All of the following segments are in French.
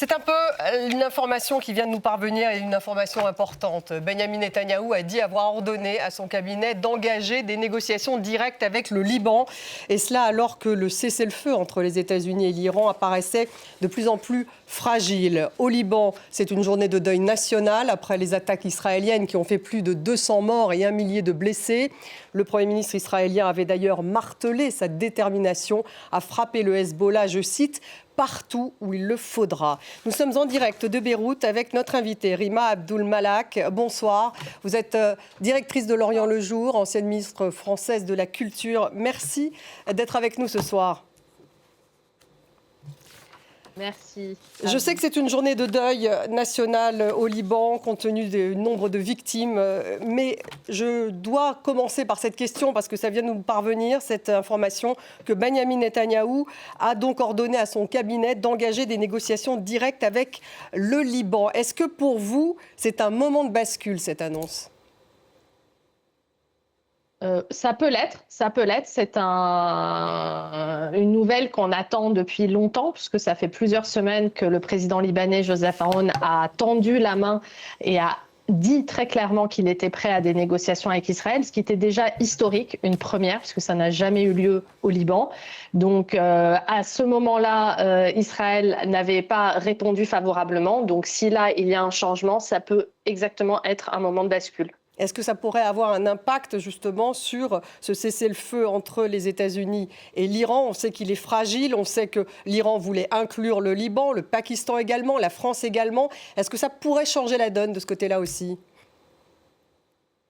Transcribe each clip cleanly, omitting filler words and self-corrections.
C'est un peu une information qui vient de nous parvenir et une information importante. Benyamin Netanyahou a dit avoir ordonné à son cabinet d'engager des négociations directes avec le Liban. Et cela alors que le cessez-le-feu entre les États-Unis et l'Iran apparaissait de plus en plus fragile. Au Liban, c'est une journée de deuil national après les attaques israéliennes qui ont fait plus de 200 morts et 1 millier de blessés. Le Premier ministre israélien avait d'ailleurs martelé sa détermination à frapper le Hezbollah, je cite, partout où il le faudra. Nous sommes en direct de Beyrouth avec notre invitée Rima Abdul-Malak. Bonsoir. Vous êtes directrice de L'Orient le Jour, ancienne ministre française de la Culture. Merci d'être avec nous ce soir. Merci. Je sais que c'est une journée de deuil national au Liban, compte tenu du nombre de victimes. Mais je dois commencer par cette question, parce que ça vient de nous parvenir, cette information, que Benyamin Netanyahou a donc ordonné à son cabinet d'engager des négociations directes avec le Liban. Est-ce que pour vous, c'est un moment de bascule, cette annonce ? Ça peut l'être. C'est une nouvelle qu'on attend depuis longtemps, puisque ça fait plusieurs semaines que le président libanais Joseph Aoun a tendu la main et a dit très clairement qu'il était prêt à des négociations avec Israël, ce qui était déjà historique, une première, puisque ça n'a jamais eu lieu au Liban. Donc à ce moment-là, Israël n'avait pas répondu favorablement. Donc si là, il y a un changement, ça peut exactement être un moment de bascule. Est-ce que ça pourrait avoir un impact justement sur ce cessez-le-feu entre les États-Unis et l'Iran ? On sait qu'il est fragile, on sait que l'Iran voulait inclure le Liban, le Pakistan également, la France également. Est-ce que ça pourrait changer la donne de ce côté-là aussi ?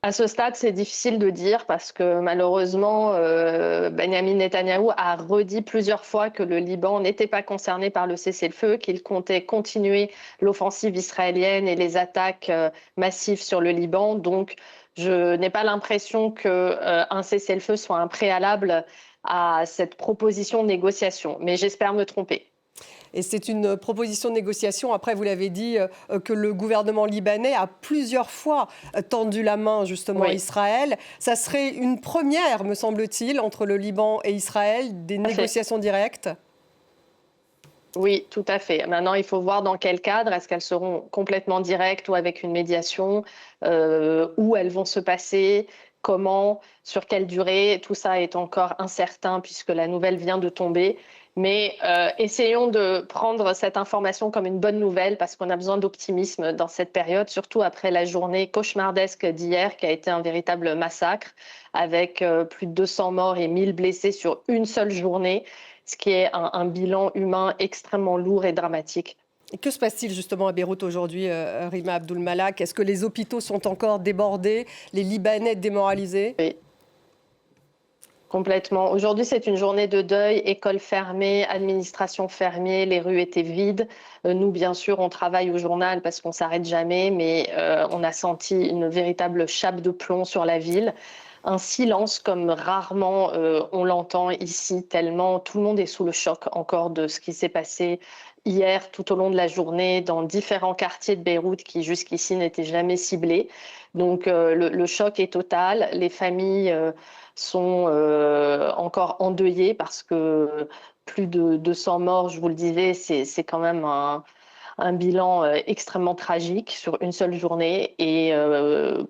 À ce stade, c'est difficile de dire parce que malheureusement, Benyamin Netanyahou a redit plusieurs fois que le Liban n'était pas concerné par le cessez-le-feu, qu'il comptait continuer l'offensive israélienne et les attaques massives sur le Liban. Donc, je n'ai pas l'impression qu'un cessez-le-feu soit un préalable à cette proposition de négociation, mais j'espère me tromper. Et c'est une proposition de négociation, après vous l'avez dit, que le gouvernement libanais a plusieurs fois tendu la main justement à Israël. Ça serait une première, me semble-t-il, entre le Liban et Israël, des négociations directes ? Oui, tout à fait. Maintenant, il faut voir dans quel cadre. Est-ce qu'elles seront complètement directes ou avec une médiation, où elles vont se passer, comment, sur quelle durée. Tout ça est encore incertain puisque la nouvelle vient de tomber. Mais essayons de prendre cette information comme une bonne nouvelle parce qu'on a besoin d'optimisme dans cette période, surtout après la journée cauchemardesque d'hier qui a été un véritable massacre avec plus de 200 morts et 1000 blessés sur une seule journée, ce qui est un bilan humain extrêmement lourd et dramatique. Et que se passe-t-il justement à Beyrouth aujourd'hui, Rima Abdul-Malak ? Est-ce que les hôpitaux sont encore débordés, les Libanais démoralisés ? Oui. Complètement. Aujourd'hui, c'est une journée de deuil, école fermée, administration fermée, les rues étaient vides. Nous, bien sûr, on travaille au journal parce qu'on ne s'arrête jamais, mais on a senti une véritable chape de plomb sur la ville. Un silence comme rarement on l'entend ici, tellement tout le monde est sous le choc encore de ce qui s'est passé hier tout au long de la journée dans différents quartiers de Beyrouth qui jusqu'ici n'étaient jamais ciblés. Donc le choc est total, les familles sont encore endeuillées parce que plus de 200 morts, je vous le disais, c'est quand même un bilan extrêmement tragique sur une seule journée et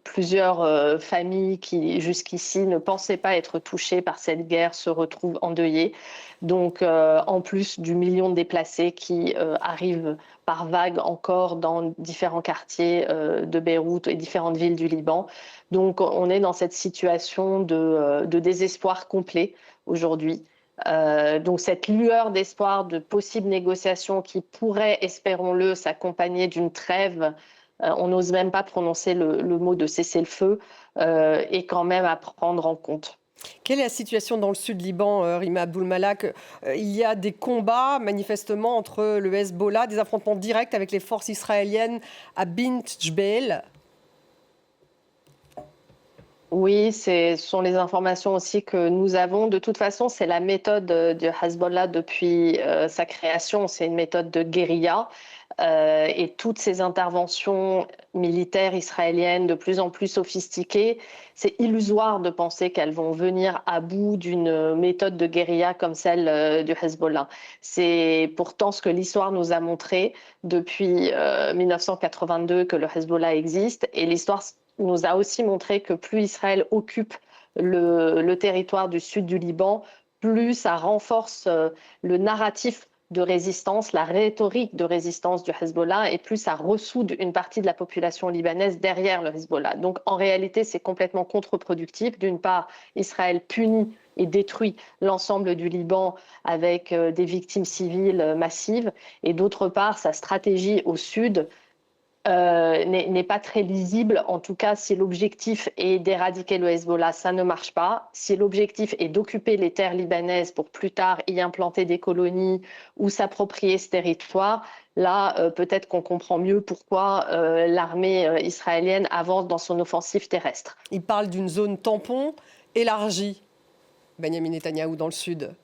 plusieurs familles qui jusqu'ici ne pensaient pas être touchées par cette guerre se retrouvent endeuillées. Donc en plus du million de déplacés qui arrivent par vagues encore dans différents quartiers de Beyrouth et différentes villes du Liban. Donc on est dans cette situation de désespoir complet aujourd'hui. Donc cette lueur d'espoir de possibles négociations qui pourraient, espérons-le, s'accompagner d'une trêve, on n'ose même pas prononcer le mot de cessez-le-feu, est quand même à prendre en compte. Quelle est la situation dans le sud Liban, Rima Abdul-Malak ? Il y a des combats manifestement entre le Hezbollah, des affrontements directs avec les forces israéliennes à Bint Jbeil. Oui, ce sont les informations aussi que nous avons. De toute façon, c'est la méthode du Hezbollah depuis sa création. C'est une méthode de guérilla. Et toutes ces interventions militaires israéliennes de plus en plus sophistiquées, c'est illusoire de penser qu'elles vont venir à bout d'une méthode de guérilla comme celle du Hezbollah. C'est pourtant ce que l'histoire nous a montré depuis 1982 que le Hezbollah existe. Et l'histoire nous a aussi montré que plus Israël occupe le territoire du sud du Liban, plus ça renforce le narratif de résistance, la rhétorique de résistance du Hezbollah, et plus ça ressoude une partie de la population libanaise derrière le Hezbollah. Donc en réalité, c'est complètement contre-productif. D'une part, Israël punit et détruit l'ensemble du Liban avec des victimes civiles massives, et d'autre part, sa stratégie au sud n'est pas très lisible. En tout cas, si l'objectif est d'éradiquer le Hezbollah, ça ne marche pas. Si l'objectif est d'occuper les terres libanaises pour plus tard y implanter des colonies ou s'approprier ce territoire, là, peut-être qu'on comprend mieux pourquoi l'armée israélienne avance dans son offensive terrestre. Il parle d'une zone tampon élargie, Benyamin Netanyahou, dans le sud.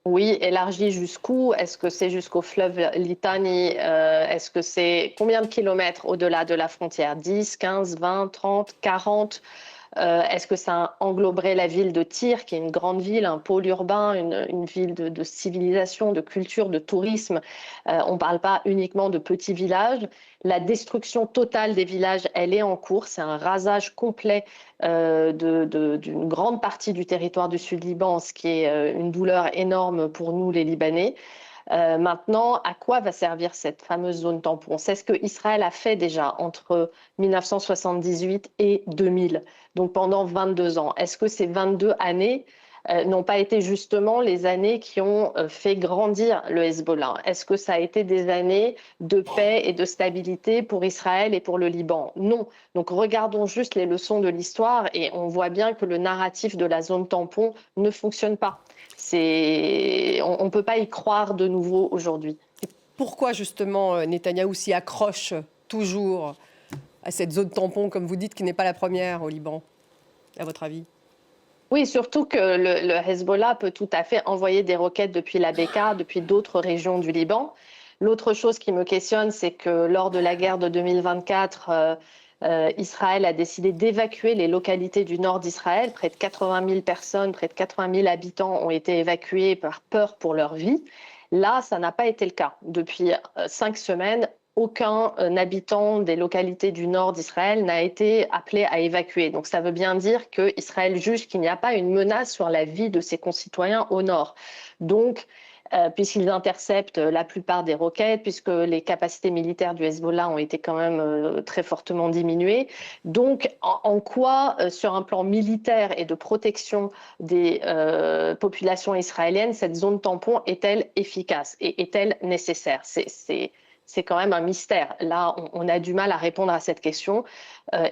Oui, élargie jusqu'où? Est-ce que c'est jusqu'au fleuve Litani? Est-ce que c'est combien de kilomètres au-delà de la frontière? 10, 15, 20, 30, 40? Est-ce que ça engloberait la ville de Tyr, qui est une grande ville, un pôle urbain, une ville de civilisation, de culture, de tourisme? On ne parle pas uniquement de petits villages. La destruction totale des villages, elle est en cours. C'est un rasage complet d'une grande partie du territoire du Sud-Liban, ce qui est une douleur énorme pour nous, les Libanais. Maintenant, à quoi va servir cette fameuse zone tampon? C'est ce que Israël a fait déjà entre 1978 et 2000, donc pendant 22 ans. Est-ce que ces 22 années n'ont pas été justement les années qui ont fait grandir le Hezbollah? Est-ce que ça a été des années de paix et de stabilité pour Israël et pour le Liban? Non. Donc regardons juste les leçons de l'histoire et on voit bien que le narratif de la zone tampon ne fonctionne pas. On ne peut pas y croire de nouveau aujourd'hui. Pourquoi justement Netanyahou s'y accroche toujours à cette zone tampon, comme vous dites, qui n'est pas la première au Liban, à votre avis? Oui, surtout que le Hezbollah peut tout à fait envoyer des roquettes depuis la Bekaa, depuis d'autres régions du Liban. L'autre chose qui me questionne, c'est que lors de la guerre de 2024, Israël a décidé d'évacuer les localités du nord d'Israël. Près de 80 000 personnes, près de 80 000 habitants ont été évacués par peur pour leur vie. Là, ça n'a pas été le cas. Depuis 5 semaines, aucun habitant des localités du nord d'Israël n'a été appelé à évacuer. Donc ça veut bien dire qu'Israël juge qu'il n'y a pas une menace sur la vie de ses concitoyens au nord. Donc, puisqu'ils interceptent la plupart des roquettes, puisque les capacités militaires du Hezbollah ont été quand même très fortement diminuées. Donc, en quoi, sur un plan militaire et de protection des populations israéliennes, cette zone tampon est-elle efficace et est-elle nécessaire? C'est quand même un mystère. Là, on a du mal à répondre à cette question,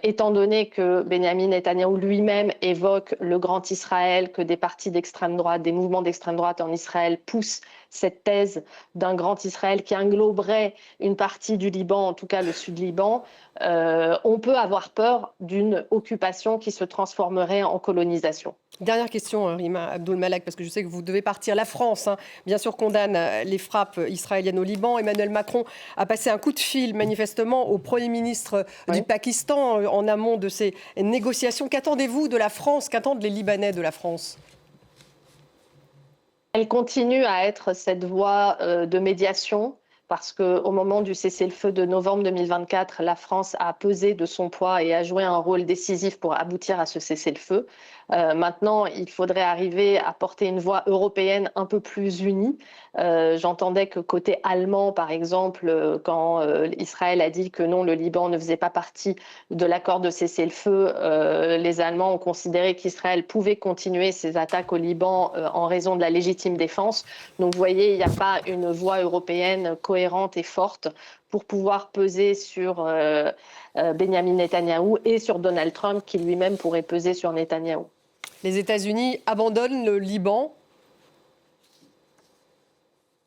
étant donné que Benyamin Netanyahou lui-même évoque le grand Israël, que des partis d'extrême droite, des mouvements d'extrême droite en Israël poussent cette thèse d'un grand Israël qui engloberait une partie du Liban, en tout cas le sud-Liban. On peut avoir peur d'une occupation qui se transformerait en colonisation. Dernière question, Rima Abdul-Malak, parce que je sais que vous devez partir. La France, bien sûr, condamne les frappes israéliennes au Liban. Emmanuel Macron a passé un coup de fil, manifestement, au Premier ministre du Pakistan en amont de ces négociations. Qu'attendez-vous de la France? Qu'attendent les Libanais de la France? Elle continue à être cette voie de médiation parce qu'au moment du cessez-le-feu de novembre 2024, la France a pesé de son poids et a joué un rôle décisif pour aboutir à ce cessez-le-feu. Maintenant, il faudrait arriver à porter une voix européenne un peu plus unie. J'entendais que côté allemand, par exemple, quand Israël a dit que non, le Liban ne faisait pas partie de l'accord de cessez-le-feu, les Allemands ont considéré qu'Israël pouvait continuer ses attaques au Liban en raison de la légitime défense. Donc vous voyez, il n'y a pas une voix européenne cohérente et forte pour pouvoir peser sur Benyamin Netanyahou et sur Donald Trump, qui lui-même pourrait peser sur Netanyahou. Les États-Unis abandonnent le Liban?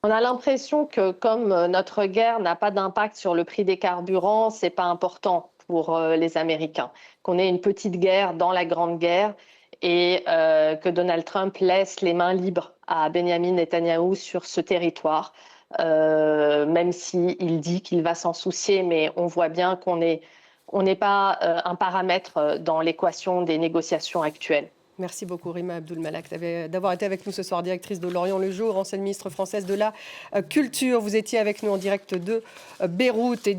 On a l'impression que comme notre guerre n'a pas d'impact sur le prix des carburants, c'est pas important pour les Américains, qu'on ait une petite guerre dans la grande guerre et que Donald Trump laisse les mains libres à Benyamin Netanyahou sur ce territoire, même s'il dit qu'il va s'en soucier, mais on voit bien qu'on n'est pas un paramètre dans l'équation des négociations actuelles. Merci beaucoup Rima Abdul-Malak d'avoir été avec nous ce soir, directrice de L'Orient le Jour, ancienne ministre française de la Culture. Vous étiez avec nous en direct de Beyrouth.